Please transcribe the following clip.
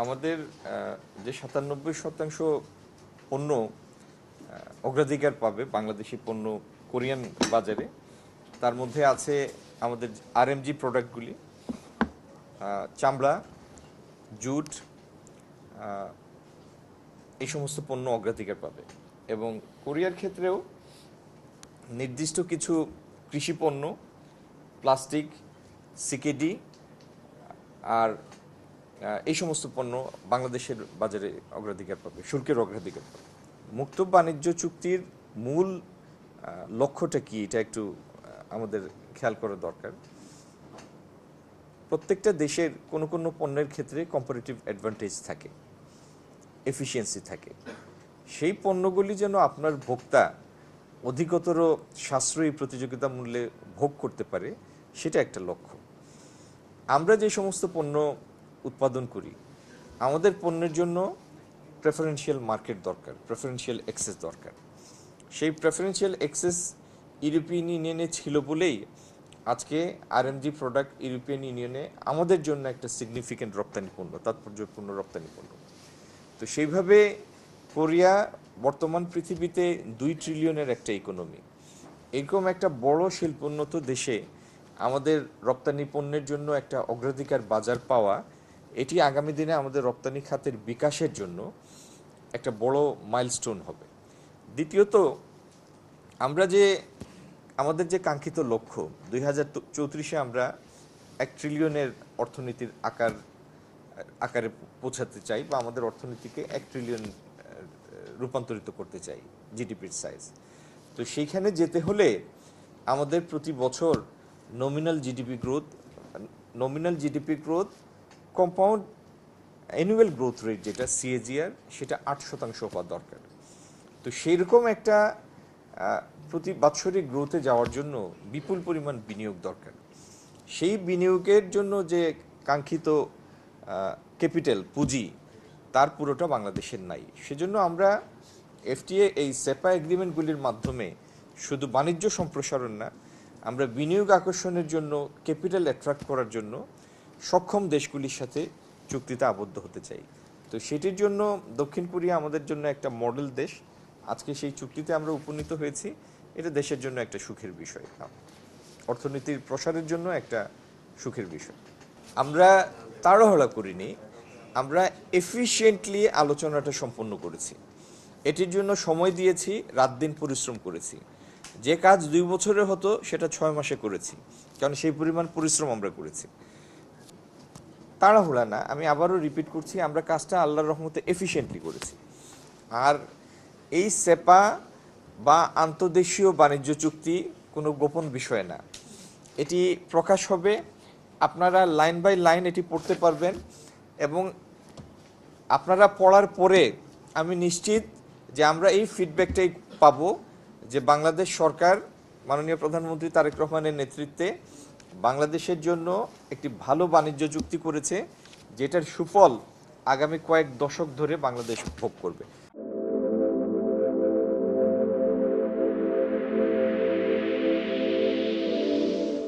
আমাদের যে ৯৭% পণ্য অগ্রাধিকার পাবে বাংলাদেশি পণ্য কোরিয়ান বাজারে, তার মধ্যে আছে আমাদের আরএমজি প্রোডাক্টগুলি, চামড়া, জুট, এই সমস্ত পণ্য অগ্রাধিকার পাবে। এবং কোরিয়ার ক্ষেত্রেও নির্দিষ্ট কিছু কৃষি পণ্য, প্লাস্টিক, সিকেডি আর এই সমস্ত পণ্য বাংলাদেশের বাজারে অগ্রাধিকার পাবে, শুল্কের অগ্রাধিকার পাবে। মুক্ত বাণিজ্য চুক্তির মূল লক্ষ্যটা কি, এটা একটু আমাদের খেয়াল করা দরকার। প্রত্যেকটা দেশের কোনো কোনো পণ্যের ক্ষেত্রে কম্পারেটিভ অ্যাডভান্টেজ থাকে, এফিসিয়েন্সি থাকে। সেই পণ্যগুলি যেন আপনার ভোক্তা অধিকতর সাশ্রয়ী প্রতিযোগিতা মূল্যে ভোগ করতে পারে, সেটা একটা লক্ষ্য। আমরা যে সমস্ত পণ্য উৎপাদন করি, আমাদের পণ্যের জন্য প্রেফারেন্সিয়াল মার্কেট দরকার, প্রেফারেন্সিয়াল অ্যাক্সেস দরকার। সেই প্রেফারেন্সিয়াল অ্যাক্সেস ইউরোপিয়ান ইউনিয়নে ছিল বলেই আজকে আরএমজি প্রোডাক্ট ইউরোপিয়ান ইউনিয়নে আমাদের জন্য একটা সিগনিফিক্যান্ট রপ্তানি পণ্য, তাৎপর্যপূর্ণ রপ্তানি পণ্য। তো সেইভাবে কোরিয়া বর্তমান পৃথিবীতে 2 ট্রিলিয়নের একটা ইকোনমি। এরকম একটা বড় শিল্পোন্নত দেশে আমাদের রপ্তানি পণ্যের জন্য একটা অগ্রাধিকার বাজার পাওয়া, এটি আগামী দিনে আমাদের রপ্তানি খাতের বিকাশের জন্য একটা বড় মাইলস্টোন হবে। দ্বিতীয়ত, আমরা যে আমাদের যে কাঙ্ক্ষিত লক্ষ্য 2034-এ আমরা 1 ট্রিলিয়নের অর্থনীতির আকারে পৌঁছাতে চাই, বা আমাদের অর্থনীতিকে 1 ট্রিলিয়ন রূপান্তরিত করতে চাই, জিডিপির সাইজ। তো সেইখানে যেতে হলে আমাদের প্রতি বছর nominal GDP growth compound annual growth rate যেটা সিএজিআর, সেটা 8% হওয়া দরকার। তো সেইরকম একটা প্রতি বাৎসরিক গ্রোথে যাওয়ার জন্য বিপুল পরিমাণ বিনিয়োগ দরকার। সেই বিনিয়োগের জন্য যে কাঙ্ক্ষিত ক্যাপিটাল, পুঁজি, তার পুরোটা বাংলাদেশের নাই। সেজন্য আমরা এফটিএ, এই সেপা এগ্রিমেন্টগুলির মাধ্যমে শুধু বাণিজ্য সম্প্রসারণ না, আমরা বিনিয়োগ আকর্ষণের জন্য, ক্যাপিটাল অ্যাট্রাক্ট করার জন্য সক্ষম দেশগুলির সাথে চুক্তিতে আবদ্ধ হতে চাই। তো সেটির জন্য দক্ষিণ কোরিয়া আমাদের জন্য একটা মডেল দেশ। আজকে সেই চুক্তিতে আমরা উপনীত হয়েছি, এটা দেশের জন্য একটা সুখের বিষয়, অর্থনীতির প্রসারের জন্য একটা সুখের বিষয়। আমরা তাড়াহুড়া করিনি, আমরা এফিশিয়েন্টলি আলোচনাটা সম্পন্ন করেছি। এটির জন্য সময় দিয়েছি, রাত দিন পরিশ্রম করেছি। যে কাজ 2 বছরে হতো সেটা 6 মাসে করেছি, কারণ সেই পরিমাণ পরিশ্রম আমরা করেছি। তাড়াহুড়া না, আমি আবারও রিপিট করছি, আমরা কাজটা আল্লাহর রহমতে এফিশিয়েন্টলি করেছি। আর এই সেপা বা আন্তর্দেশীয় বাণিজ্য চুক্তি কোনো গোপন বিষয় না, এটি প্রকাশ হবে, আপনারা লাইন বাই লাইন এটি পড়তে পারবেন। এবং আপনারা পড়ার পরে আমি নিশ্চিত যে আমরা এই ফিডব্যাকটাই পাবো যে বাংলাদেশ সরকার মাননীয় প্রধানমন্ত্রী তারেক রহমানের নেতৃত্বে বাংলাদেশের জন্য একটি ভালো বাণিজ্য চুক্তি করেছে, যেটার সুফল আগামী কয়েক দশক ধরে বাংলাদেশ ভোগ করবে।